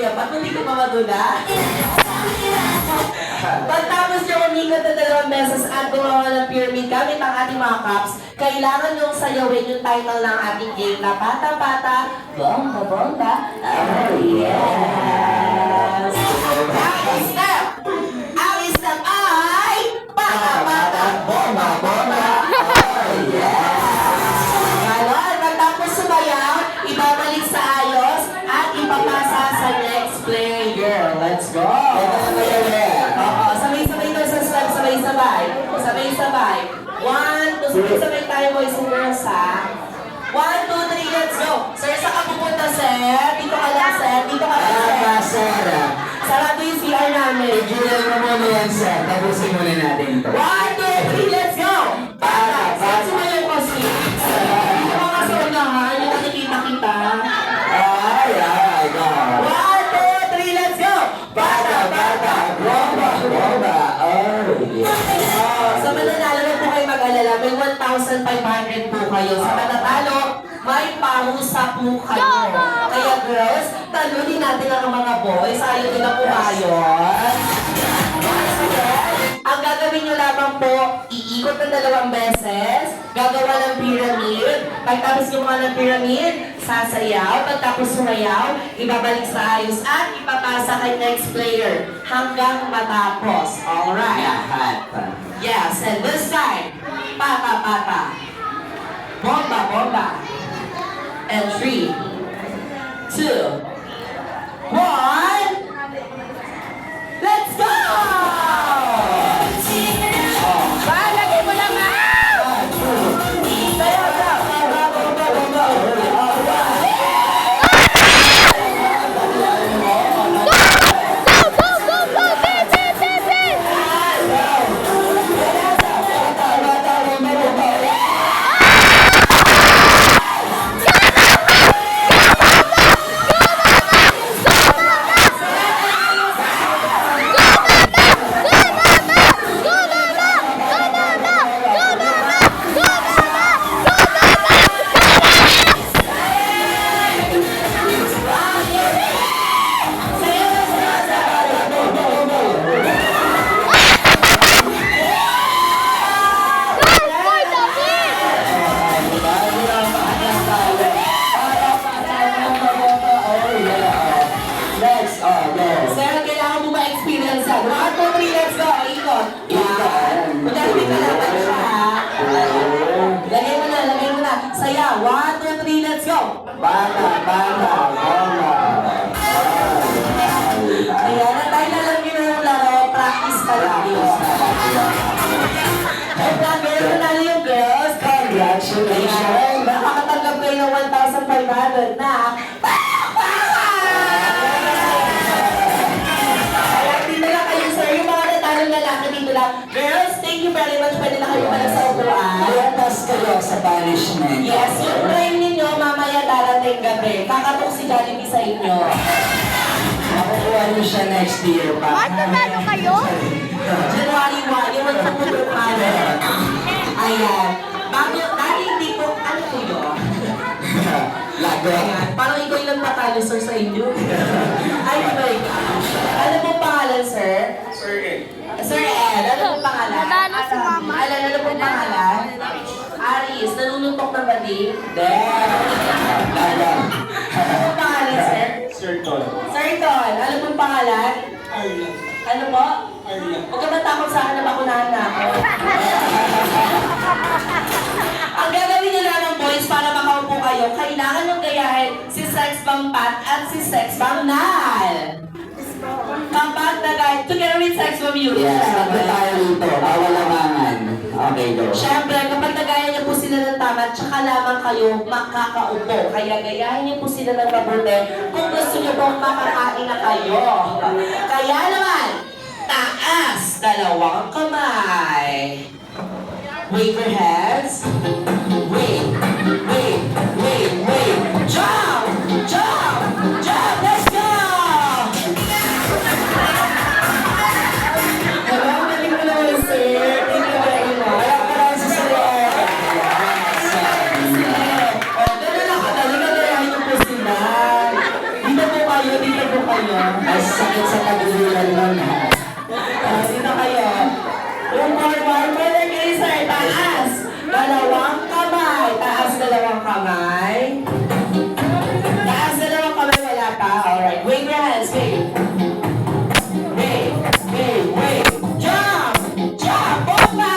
Ba't hindi ka pa magulat? Pagtapos niyo umikot na 2 beses at gumawa ng pyramid gamit ang ating mga cups, kailangan niyong sayawin yung title ng ating game na Pata-Pata, Bomba-Bomba, oh yes! Ang step ay Pata-Pata, Bomba-Bomba, oh yes! Ganon, pagtapos sumayaw, ibabalik sa ayos at ipapasa sa next player. Let's go! Oo, sabay-sabay ito sa step, sabay-sabay. Sabay-sabay. 1, 2, sabay-sabay tayo boys and girls ha. 1, 2, 3, let's go! Sir, saan ka pupunta, sir? Dito ka lang, sir. Dito ka lang, sir. Sarado yung CR namin. Julian mo muna yan, sir. Tapusin muna natin ito. 1, 2, 3, let's go! Para! Saan sumayon ko, si? Dito ka nga sa unahan, yung nakikita kita. Ay, go. 1, 2, 3, let's go! Bata, bomba, bomba. Oh, yeah. Sa mananalo na po kayo mag-alala, may 1,500 po kayo. Sa matatalo, may parusa po kayo. Kaya girls, talunin natin ang mga boys. Ayaw nila pumayon. Ang gagawin nyo lamang po, iikot ng 2 beses, gagawa ng pyramid, pagtapos gumawa ng pyramid, sasayaw, pagtapos sumayaw, ibabalik sa ayos at ipapasa kay next player hanggang matapos. Alright. Lahat. Yes, and this time, pata-pata, bomba-bomba. And 3, 2, 1, let's go! Lagay mo lang nga! Sayaw, sayaw. Bomba-bomba. Go! Beep! Sir, kailangan mo ma-experience yan. 1, 2, 3, let's go. Ikot. Yan. Magdalawin ka lang siya, ha? Lagay mo na. Saya. 1, 2, 3, let's go. Bata, bomba. Ayan, at dahil alam niyo na yung laro, practice pa lang yun. At meron na yung girls. Congratulations. Ayan, nakakatanggap kayo ng 1,500 na girls, thank you very much. Pwede na kayo pala sa upuan. Latas kayo sa punishment. Yes, yung train ninyo mamaya darating gabi. Kakatok si Jollibee sa inyo. Makukuha niyo siya next year pa. Matatalo kayo? January 1, yung magpuputukan. Ayan. Bago, dahil hindi po, ano po yun? Lago. Ayan. Parang ikaw yung nagpatalo, sir, sa inyo. Ay, my gosh. Ano pong pangalan, sir? Sir Ed. Sir Ed, ano pong pangalan? Nanalo si Mama. Ano pong pangalan? Aris, nanununtok ng badi? Lago. Ano pong pangalan, sir? Sir Ton. Sir Don, ano pong pangalan? Arya. Ano po? Arya. Huwag ka matakot sa akin na bakunahan na ako. Ang gagawin niyo lang boys para makaupo kayo, kailangan nyo gayahin si Sex Bomb Pat at si Sex Bomb Nal. Kapag nagay, together with Sex Bomb Youth. Yes, tatlo tayo rito. Bawal lamangan. Okay, go. Siyempre, kapag nagaya niyo po sila ng tama, tsaka lamang kayo makakaupo. Kaya gayahin niyo po sila ng mabuti kung gusto niyo pong makakain na kayo. Kaya naman, taas, 2 kamay. Wave your hands. Wave. Jump! Let's go! Ang galing mo naman, sir. Thank you very much. Ganun lang kadali, gagayahin niyo po sila. Dito po kayo. kayo. Ay, sakit sa pagdudulan nun ha. Dito kayo. Yung forward, brother kayo, sir. Taas. Dalawang kamay. Taas, dalawang kamay. Taas, dalawang kamay. Wala pa. Alright. Wave your hands. Wave. Wave. Wave. Wave. Jump. Jump. Bomba!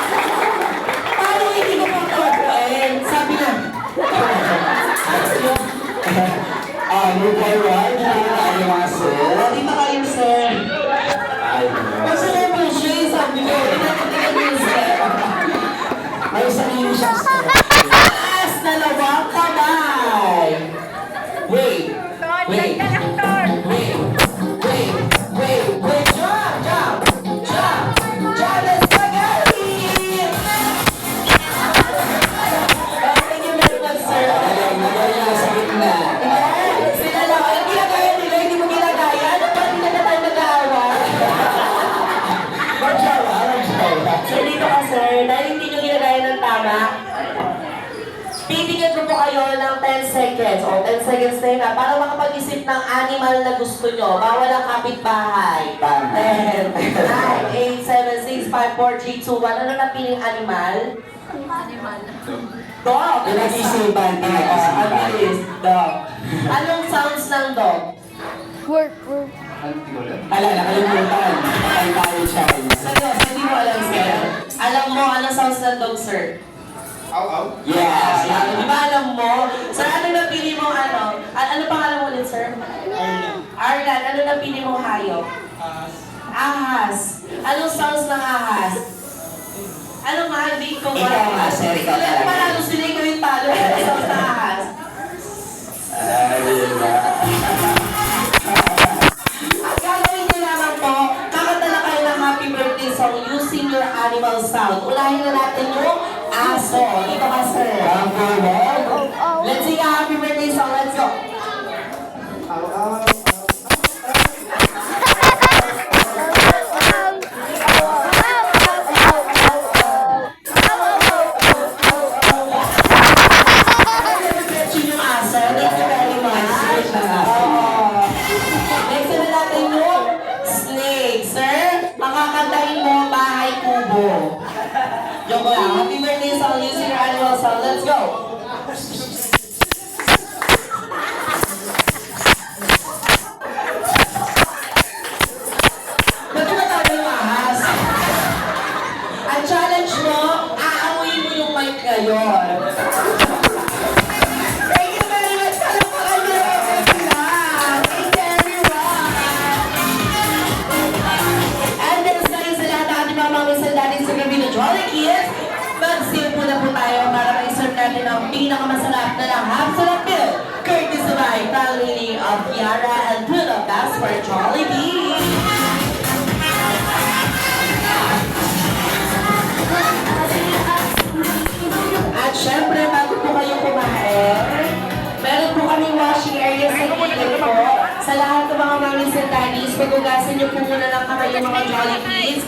Paano hindi ko pa tutuin? Sabi na. Move forward. Hindi tayo mga sir. Dito kayo, sir. Ay, Kasi na po siya, sabi ko. Tinatitigan niyo, sir. may sarili siya sir. Taas, dalawang kamay. Wait. Wait. Wait. Wait. Wait. Wait. Jump. Jump. Jump. Jump. Let's go, guys. Thank you very much, sir. Magaling na sa gitna. Sila lang. Ang ginagaya nila, hindi mo ginagaya. Ano ba? Hindi na tayo nag-aawa. Magsawa, magsawa. Sir, dito ka, sir. Dahil hindi nyo ginagaya ng tama, bibigyan ko po kayo ng 10 seconds. O, 10 seconds na yun, para makapag-isip ng animal na gusto nyo. Bawal ang kapitbahay. Tama. 10, 9, 8, 7, 6, 5, 4, 3, 2, 1. Ano na piling animal? Dog. Pinag-isipan, Ang pinag-isipan. bilis. Dog. Anong sounds ng dog? Work, work. Ala, nakalimutan. Patay tayo siya. Seryoso, hindi mo alam, sir. Alam mo, anong sounds ng dog, sir? Yes. Di ba alam mo? Sir, ano napili mo ano? Ano pangalan mo ulit, sir? Arlan, ano napili mo hayop? Ahas. Anong sounds ng ahas? Ano nga, hindi ko Ikaw nga, sir, ikaw Sila talaga. panalo, sila ikaw yung talo. Ano sounds ng ahas? Ayun na. Ang gagawin niyo naman po, kakanta na kayo ng happy birthday song using your animal sound. Ulahin na natin yung aso. Dito ka, sir. Come forward. Let's sing a happy birthday song. Let's go. Diretso yung aso. Thank you very much. Oo. Next na natin yung snake. Sir, makakantahin mo bahay kubo. Joke lang. Happy birthday song using your animal song. Let's go. Ba't tumatawa yung ahas? Ang challenge mo, aamuin mo yung mic ngayon. Thank you very much. Palakpakan niyo natin sila. Thank you, everyone. And then, sa lahat ng ating mga mamisan natin sa gabi ng Jolly Kids, mag-sip po na po tayo para ma-serve natin ang pinakamasarap na lahap sa lapil. Courtesy by family of Kiara and Pluto. That's for Jollibee. At syempre, bago po kayo kumain, meron po kaming washing area sa gilid po. Sa lahat ng mga mamis and daddies, pagugasin niyo po muna ng kamay yung mga Jollibees.